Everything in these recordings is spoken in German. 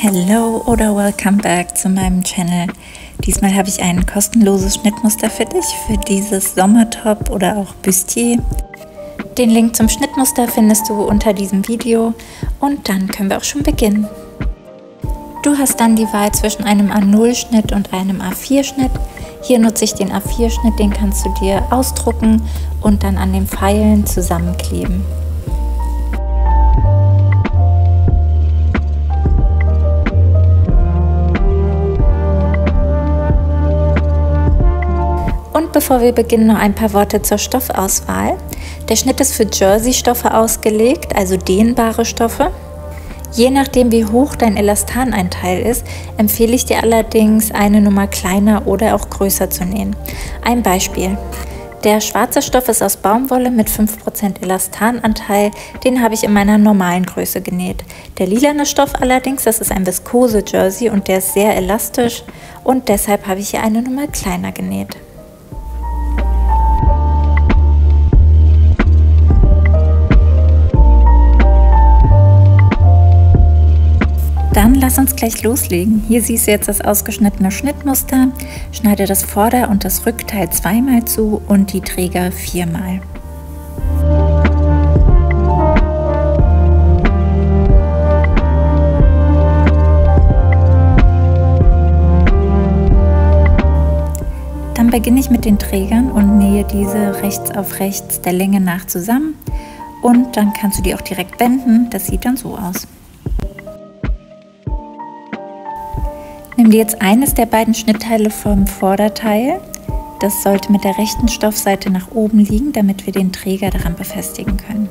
Hello oder welcome back zu meinem Channel. Diesmal habe ich ein kostenloses Schnittmuster für dich, für dieses Sommertop oder auch Bustier. Den Link zum Schnittmuster findest du unter diesem Video und dann können wir auch schon beginnen. Du hast dann die Wahl zwischen einem A0-Schnitt und einem A4-Schnitt. Hier nutze ich den A4-Schnitt, den kannst du dir ausdrucken und dann an den Pfeilen zusammenkleben. Und bevor wir beginnen, noch ein paar Worte zur Stoffauswahl. Der Schnitt ist für Jersey-Stoffe ausgelegt, also dehnbare Stoffe. Je nachdem, wie hoch dein Elastananteil ist, empfehle ich dir allerdings, eine Nummer kleiner oder auch größer zu nähen. Ein Beispiel. Der schwarze Stoff ist aus Baumwolle mit 5% Elastananteil, den habe ich in meiner normalen Größe genäht. Der lilane Stoff allerdings, das ist ein Viskose-Jersey und der ist sehr elastisch und deshalb habe ich hier eine Nummer kleiner genäht. Dann lass uns gleich loslegen. Hier siehst du jetzt das ausgeschnittene Schnittmuster. Schneide das Vorder- und das Rückteil zweimal zu und die Träger viermal. Dann beginne ich mit den Trägern und nähe diese rechts auf rechts der Länge nach zusammen. Und dann kannst du die auch direkt wenden. Das sieht dann so aus. Nimm dir jetzt eines der beiden Schnittteile vom Vorderteil. Das sollte mit der rechten Stoffseite nach oben liegen, damit wir den Träger daran befestigen können.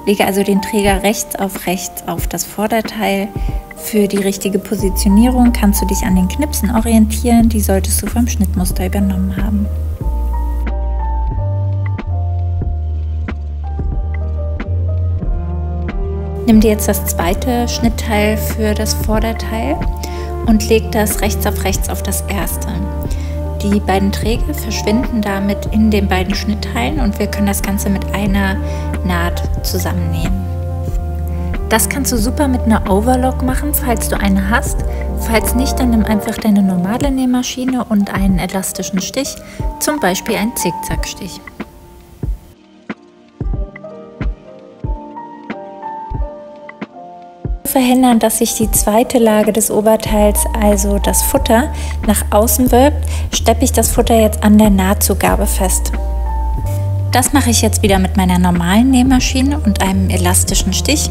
Lege also den Träger rechts auf das Vorderteil. Für die richtige Positionierung kannst du dich an den Knipsen orientieren, die solltest du vom Schnittmuster übernommen haben. Nimm dir jetzt das zweite Schnittteil für das Vorderteil und leg das rechts auf das erste. Die beiden Träger verschwinden damit in den beiden Schnittteilen und wir können das Ganze mit einer Naht zusammennähen. Das kannst du super mit einer Overlock machen, falls du eine hast. Falls nicht, dann nimm einfach deine normale Nähmaschine und einen elastischen Stich, zum Beispiel einen Zickzackstich. Verhindern, dass sich die zweite Lage des Oberteils, also das Futter, nach außen wölbt, steppe ich das Futter jetzt an der Nahtzugabe fest. Das mache ich jetzt wieder mit meiner normalen Nähmaschine und einem elastischen Stich.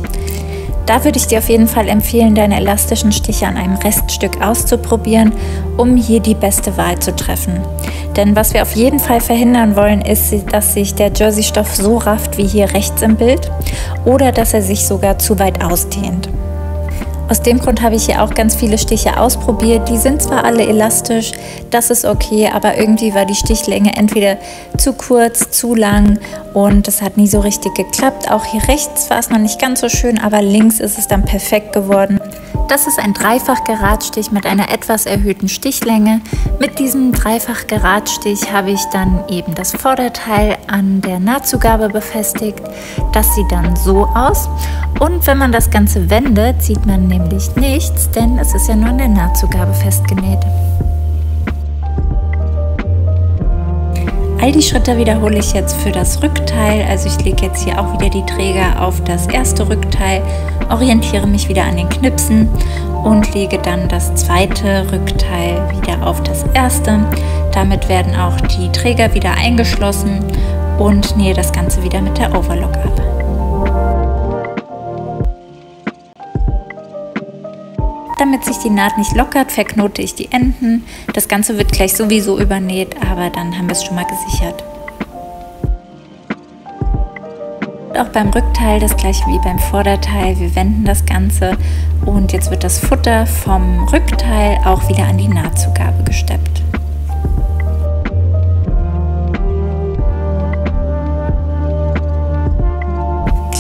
Da würde ich dir auf jeden Fall empfehlen, deine elastischen Stiche an einem Reststück auszuprobieren, um hier die beste Wahl zu treffen. Denn was wir auf jeden Fall verhindern wollen, ist, dass sich der Jersey-Stoff so rafft wie hier rechts im Bild oder dass er sich sogar zu weit ausdehnt. Aus dem Grund habe ich hier auch ganz viele Stiche ausprobiert. Die sind zwar alle elastisch, das ist okay, aber irgendwie war die Stichlänge entweder zu kurz, zu lang und es hat nie so richtig geklappt. Auch hier rechts war es noch nicht ganz so schön, aber links ist es dann perfekt geworden. Das ist ein Dreifach-Geradstich mit einer etwas erhöhten Stichlänge. Mit diesem Dreifach-Geradstich habe ich dann eben das Vorderteil an der Nahtzugabe befestigt. Das sieht dann so aus. Und wenn man das Ganze wendet, sieht man nämlich nichts, denn es ist ja nur an der Nahtzugabe festgenäht. All die Schritte wiederhole ich jetzt für das Rückteil, also ich lege jetzt hier auch wieder die Träger auf das erste Rückteil, orientiere mich wieder an den Knipsen und lege dann das zweite Rückteil wieder auf das erste. Damit werden auch die Träger wieder eingeschlossen und nähe das Ganze wieder mit der Overlock ab. Damit sich die Naht nicht lockert, verknote ich die Enden. Das Ganze wird gleich sowieso übernäht, aber dann haben wir es schon mal gesichert. Auch beim Rückteil das gleiche wie beim Vorderteil. Wir wenden das Ganze und jetzt wird das Futter vom Rückteil auch wieder an die Nahtzugabe gesteppt.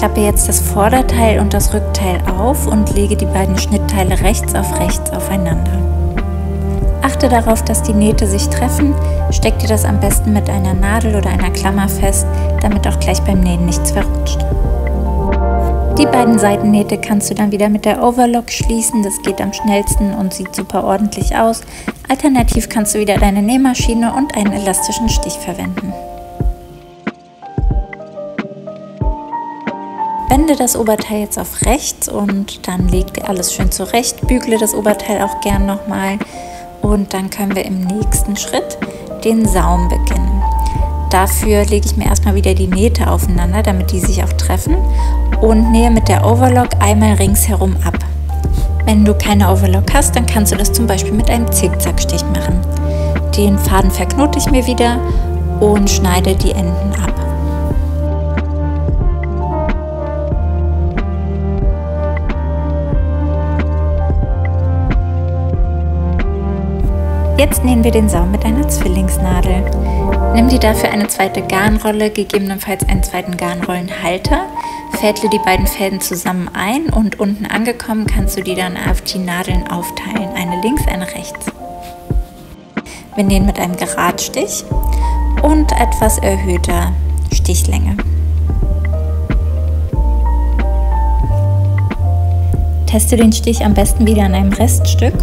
Klappe jetzt das Vorderteil und das Rückteil auf und lege die beiden Schnittteile rechts aufeinander. Achte darauf, dass die Nähte sich treffen. Steck dir das am besten mit einer Nadel oder einer Klammer fest, damit auch gleich beim Nähen nichts verrutscht. Die beiden Seitennähte kannst du dann wieder mit der Overlock schließen, das geht am schnellsten und sieht super ordentlich aus. Alternativ kannst du wieder deine Nähmaschine und einen elastischen Stich verwenden. Wende das Oberteil jetzt auf rechts und dann leg alles schön zurecht, bügle das Oberteil auch gern nochmal und dann können wir im nächsten Schritt den Saum beginnen. Dafür lege ich mir erstmal wieder die Nähte aufeinander, damit die sich auch treffen und nähe mit der Overlock einmal ringsherum ab. Wenn du keine Overlock hast, dann kannst du das zum Beispiel mit einem Zickzackstich machen. Den Faden verknote ich mir wieder und schneide die Enden ab. Jetzt nähen wir den Saum mit einer Zwillingsnadel. Nimm dir dafür eine zweite Garnrolle, gegebenenfalls einen zweiten Garnrollenhalter, fädle die beiden Fäden zusammen ein und unten angekommen kannst du die dann auf die Nadeln aufteilen, eine links, eine rechts. Wir nähen mit einem Geradstich und etwas erhöhter Stichlänge. Teste den Stich am besten wieder an einem Reststück,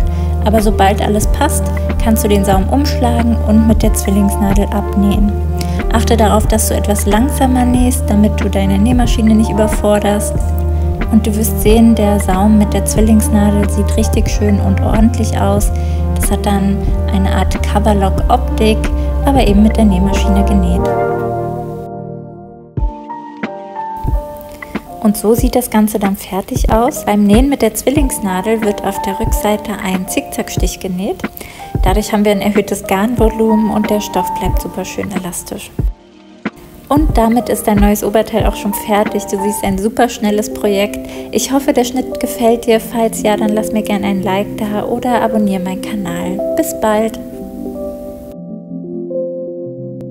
aber sobald alles passt, kannst du den Saum umschlagen und mit der Zwillingsnadel abnähen. Achte darauf, dass du etwas langsamer nähst, damit du deine Nähmaschine nicht überforderst. Und du wirst sehen, der Saum mit der Zwillingsnadel sieht richtig schön und ordentlich aus. Das hat dann eine Art Coverlock-Optik, aber eben mit der Nähmaschine genäht. Und so sieht das Ganze dann fertig aus. Beim Nähen mit der Zwillingsnadel wird auf der Rückseite ein Zickzackstich genäht. Dadurch haben wir ein erhöhtes Garnvolumen und der Stoff bleibt super schön elastisch. Und damit ist dein neues Oberteil auch schon fertig. Du siehst, ein super schnelles Projekt. Ich hoffe, der Schnitt gefällt dir. Falls ja, dann lass mir gerne ein Like da oder abonniere meinen Kanal. Bis bald!